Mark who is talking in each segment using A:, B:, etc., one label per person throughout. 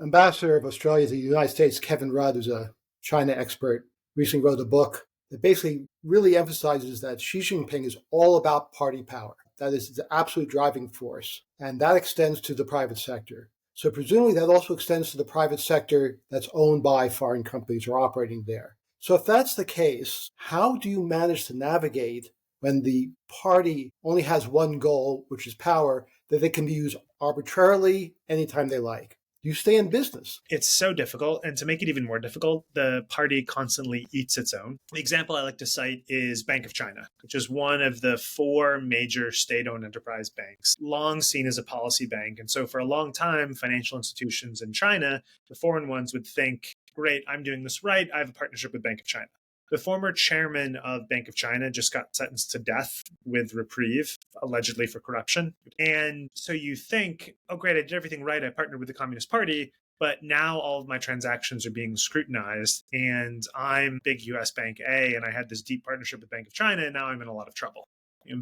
A: Ambassador of Australia to the United States, Kevin Rudd, who's a China expert, recently wrote a book that basically really emphasizes that Xi Jinping is all about party power. That is the absolute driving force. And that extends to the private sector. So presumably that also extends to the private sector that's owned by foreign companies or operating there. So if that's the case, how do you manage to navigate when the party only has one goal, which is power, that they can be used arbitrarily anytime they like? You stay in business.
B: It's so difficult. And to make it even more difficult, the party constantly eats its own. The example I like to cite is Bank of China, which is one of the four major state-owned enterprise banks, long seen as a policy bank. And so for a long time, financial institutions in China, the foreign ones would think, great, I'm doing this right. I have a partnership with Bank of China. The former chairman of Bank of China just got sentenced to death with reprieve, allegedly for corruption. And so you think, oh, great, I did everything right. I partnered with the Communist Party, but now all of my transactions are being scrutinized and I'm big US Bank A and I had this deep partnership with Bank of China and now I'm in a lot of trouble.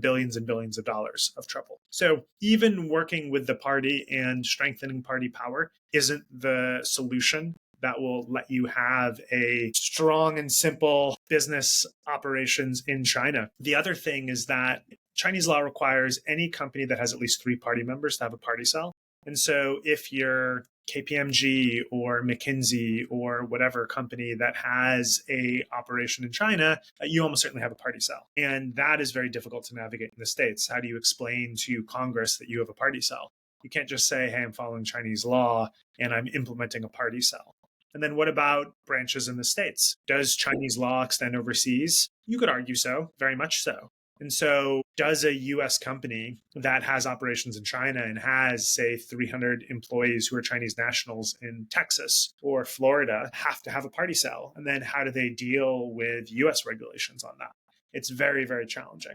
B: Billions and billions of dollars of trouble. So even working with the party and strengthening party power isn't the solution that will let you have a strong and simple business operations in China. The other thing is that Chinese law requires any company that has at least 3 party members to have a party cell. And so if you're KPMG or McKinsey or whatever company that has a operation in China, you almost certainly have a party cell. And that is very difficult to navigate in the States. How do you explain to Congress that you have a party cell? You can't just say, hey, I'm following Chinese law and I'm implementing a party cell. And then what about branches in the States? Does Chinese law extend overseas? You could argue so, very much so. And so does a US company that has operations in China and has, say, 300 employees who are Chinese nationals in Texas or Florida have to have a party cell? And then how do they deal with US regulations on that? It's very, very challenging.